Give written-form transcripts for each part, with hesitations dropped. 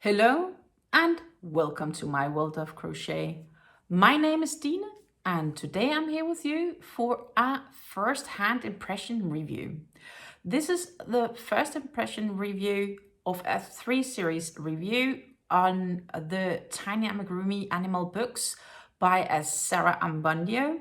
Hello and welcome to my world of crochet. My name is Dina and today I'm here with you for a first-hand impression review. This is the first impression review of a 3-series review on the Tiny Amigurumi Animal books by Sarah Abbondio.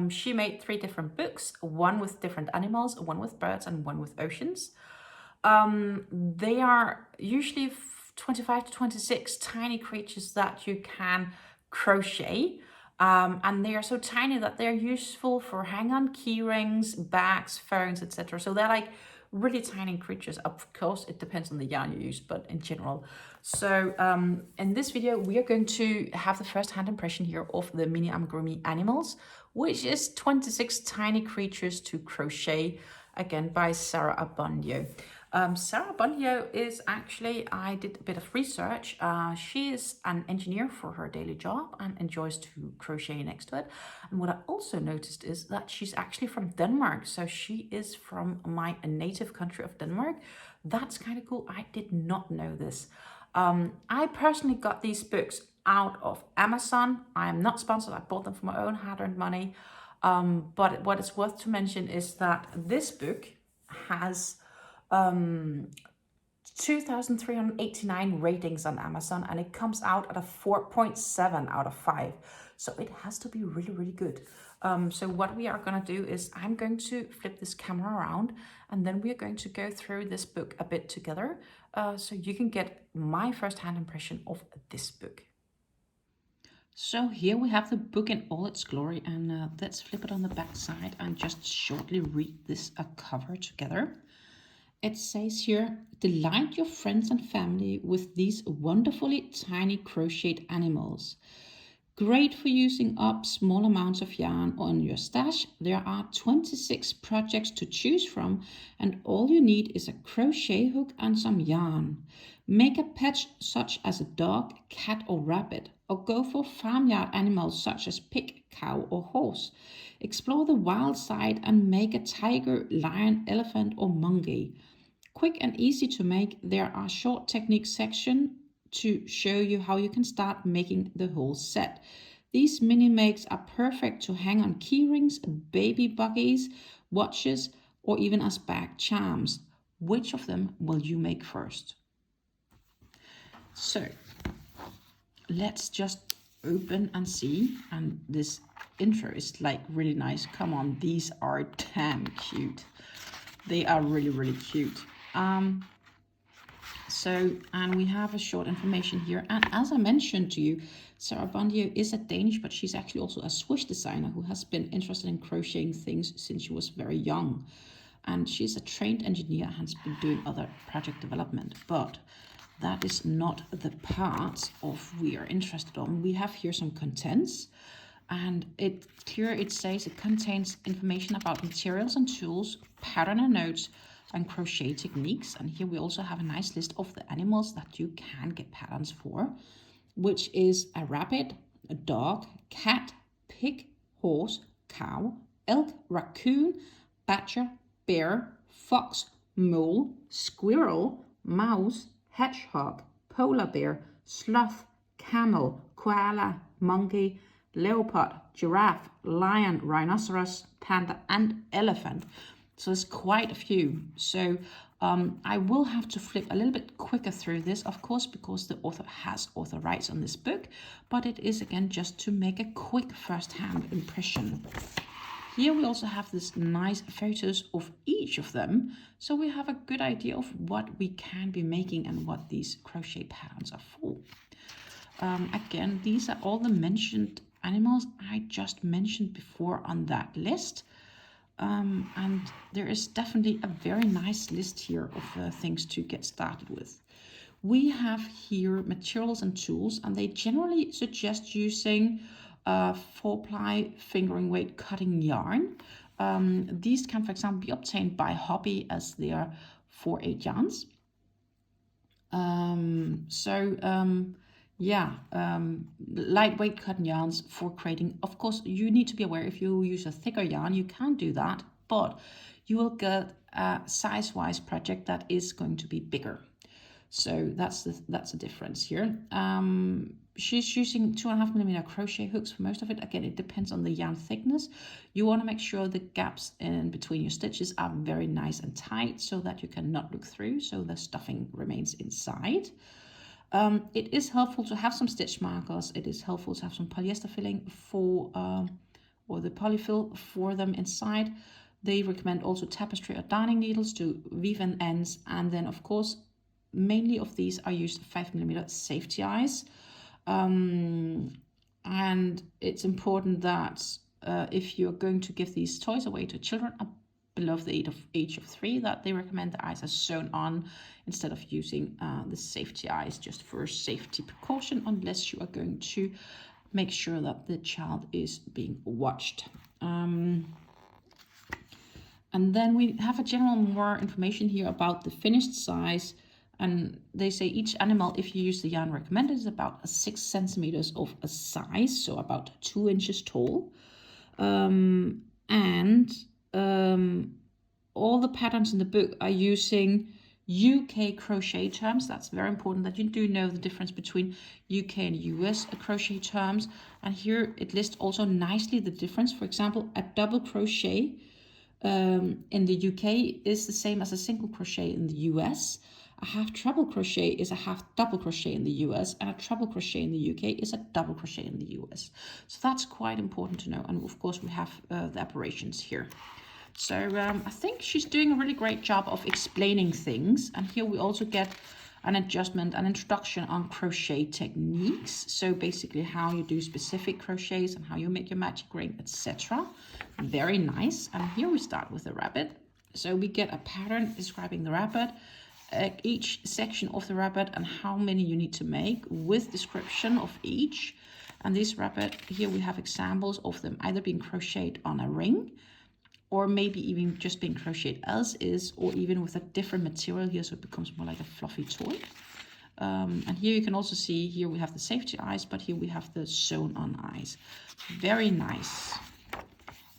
She made 3 different books, one with different animals, one with birds and one with oceans. They are usually 25 to 26 tiny creatures that you can crochet. And they are so tiny that they're useful for hang-on key rings, bags, phones, etc. So they're like really tiny creatures. Of course, it depends on the yarn you use, but in general. So in this video, we are going to have the first-hand impression here of the mini Amigurumi Animals, which is 26 tiny creatures to crochet, again by Sarah Abbondio. Sarah Abbondio is actually, I did a bit of research. She is an engineer for her daily job and enjoys to crochet next to it. And what I also noticed is that she's actually from Denmark. So she is from my native country of Denmark. That's kind of cool. I did not know this. I personally got these books out of Amazon. I am not sponsored. I bought them for my own hard-earned money. But what is worth to mention is that this book has 2,389 ratings on Amazon, and it comes out at a 4.7 out of 5. So it has to be really, really good. So what we are going to do is I'm going to flip this camera around, and then we are going to go through this book a bit together, so you can get my first-hand impression of this book. So here we have the book in all its glory, and let's flip it on the back side and just shortly read this cover together. It says here, delight your friends and family with these wonderfully tiny crocheted animals. Great for using up small amounts of yarn on your stash. There are 26 projects to choose from, and all you need is a crochet hook and some yarn. Make a pet such as a dog, cat or rabbit, or go for farmyard animals such as pig, cow or horse. Explore the wild side and make a tiger, lion, elephant or monkey. Quick and easy to make, there are short technique section to show you how you can start making the whole set. These mini makes are perfect to hang on key rings, baby buggies, watches, or even as bag charms. Which of them will you make first? So let's just open and see. And this intro is like really nice. Come on, these are damn cute. They are really, really cute. And we have a short information here. And as I mentioned to you, Sarah Abbondio is a Danish, but she's actually also a Swiss designer who has been interested in crocheting things since she was very young. And she's a trained engineer and has been doing other project development. But that is not the part of we are interested on. We have here some contents. And it says it contains information about materials and tools, pattern and notes, and crochet techniques. And here we also have a nice list of the animals that you can get patterns for, which is a rabbit, a dog, cat, pig, horse, cow, elk, raccoon, badger, bear, fox, mole, squirrel, mouse, hedgehog, polar bear, sloth, camel, koala, monkey, leopard, giraffe, lion, rhinoceros, panda, and elephant. So there's quite a few. So I will have to flip a little bit quicker through this, of course, because the author has author rights on this book. But it is, again, just to make a quick first-hand impression. Here we also have this nice photos of each of them. So we have a good idea of what we can be making and what these crochet patterns are for. Again, these are all the mentioned animals I just mentioned before on that list. And there is definitely a very nice list here of things to get started with. We have here materials and tools, and they generally suggest using 4-ply fingering weight cutting yarn. These can, for example, be obtained by hobby as they are 4/8 yarns. Lightweight cotton yarns for creating. Of course, you need to be aware if you use a thicker yarn, you can do that, but you will get a size-wise project that is going to be bigger. So that's the difference here. She's using 2.5mm crochet hooks for most of it. Again, it depends on the yarn thickness. You want to make sure the gaps in between your stitches are very nice and tight so that you cannot look through, so the stuffing remains inside. It is helpful to have some stitch markers. It is helpful to have some polyester filling for, or the polyfill for them inside. They recommend also tapestry or darning needles to weave in ends. And then of course, mainly of these are used 5mm safety eyes. And it's important that if you're going to give these toys away to children below the age of 3, that they recommend the eyes are sewn on instead of using the safety eyes, just for safety precaution, unless you are going to make sure that the child is being watched. And then we have a general more information here about the finished size. And they say each animal, if you use the yarn recommended, is about 6 centimeters of a size, so about 2 inches tall. All the patterns in the book are using UK crochet terms. That's very important that you do know the difference between UK and US crochet terms. And here it lists also nicely the difference. For example, a double crochet in the UK is the same as a single crochet in the US. A half treble crochet is a half double crochet in the US, and a treble crochet in the UK is a double crochet in the US. So that's quite important to know. And of course we have the aberrations here. So I think she's doing a really great job of explaining things. And here we also get an adjustment, an introduction on crochet techniques. So basically how you do specific crochets and how you make your magic ring, etc. Very nice. And here we start with the rabbit. So we get a pattern describing the rabbit, each section of the rabbit and how many you need to make with description of each. And this rabbit, here we have examples of them either being crocheted on a ring, or maybe even just being crocheted as is, or even with a different material here, so it becomes more like a fluffy toy. And here you can also see, here we have the safety eyes, but here we have the sewn on eyes. Very nice.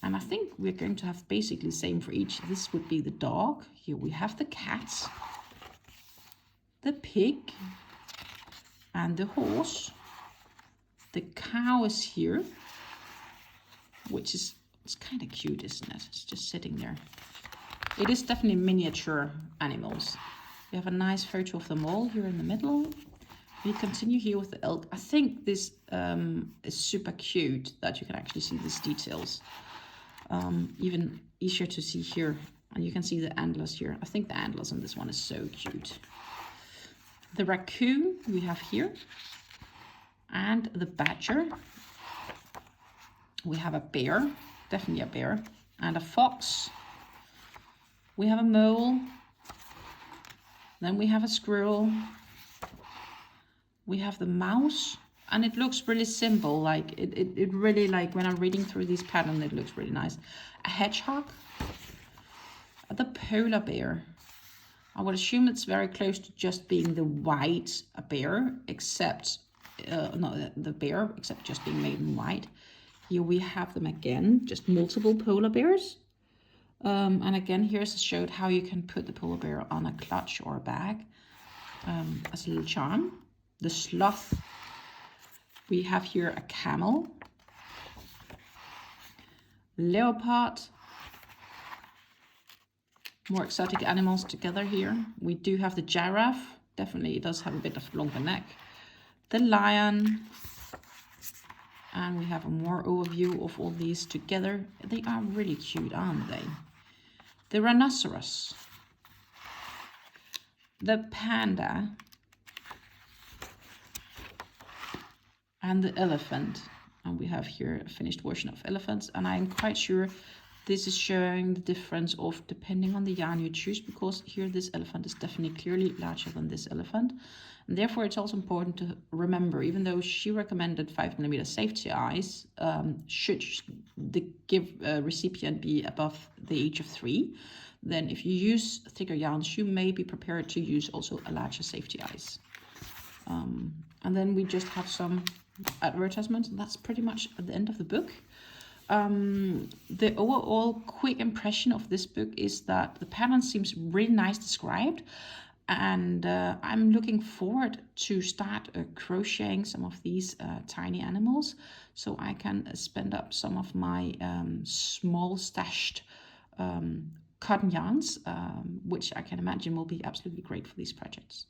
And I think we're going to have basically the same for each. This would be the dog. Here we have the cat, the pig, and the horse. The cow is here, which is, it's kind of cute, isn't it? It's just sitting there. It is definitely miniature animals. We have a nice photo of them all here in the middle. We continue here with the elk. I think this is super cute that you can actually see these details. Even easier to see here. And you can see the antlers here. I think the antlers on this one is so cute. The raccoon we have here. And the badger. We have a bear. Definitely a bear. And a fox. We have a mole. Then we have a squirrel. We have the mouse. And it looks really simple. Like it really, like when I'm reading through these patterns, it looks really nice. A hedgehog. The polar bear. I would assume it's very close to just being the white bear, except not the bear, except just being made in white. Here we have them again, just multiple polar bears. And again, here's showed how you can put the polar bear on a clutch or a bag as a little charm. The sloth. We have here a camel. Leopard. More exotic animals together here. We do have the giraffe. Definitely it does have a bit of longer neck. The lion. And we have a more overview of all these together. They are really cute, aren't they? The rhinoceros. The panda. And the elephant. And we have here a finished version of elephants. And I'm quite sure this is showing the difference of depending on the yarn you choose, because here this elephant is definitely clearly larger than this elephant. And therefore it's also important to remember, even though she recommended 5mm safety eyes, should the recipient be above the age of 3, then if you use thicker yarns, you may be prepared to use also a larger safety eyes. And then we just have some advertisements, and that's pretty much at the end of the book. The overall quick impression of this book is that the pattern seems really nice described. And I'm looking forward to start crocheting some of these tiny animals, so I can spend up some of my small stashed cotton yarns, which I can imagine will be absolutely great for these projects.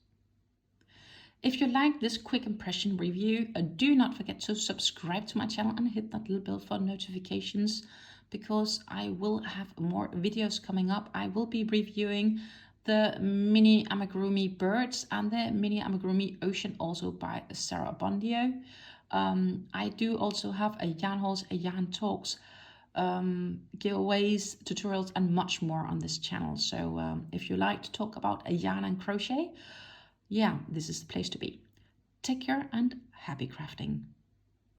If you liked this quick impression review, do not forget to subscribe to my channel and hit that little bell for notifications, because I will have more videos coming up. I will be reviewing the mini amigurumi birds and the mini amigurumi ocean, also by Sarah Abbondio. I do also have a yarn hauls, a yarn talks, giveaways, tutorials, and much more on this channel. So if you like to talk about a yarn and crochet, yeah, this is the place to be. Take care and happy crafting.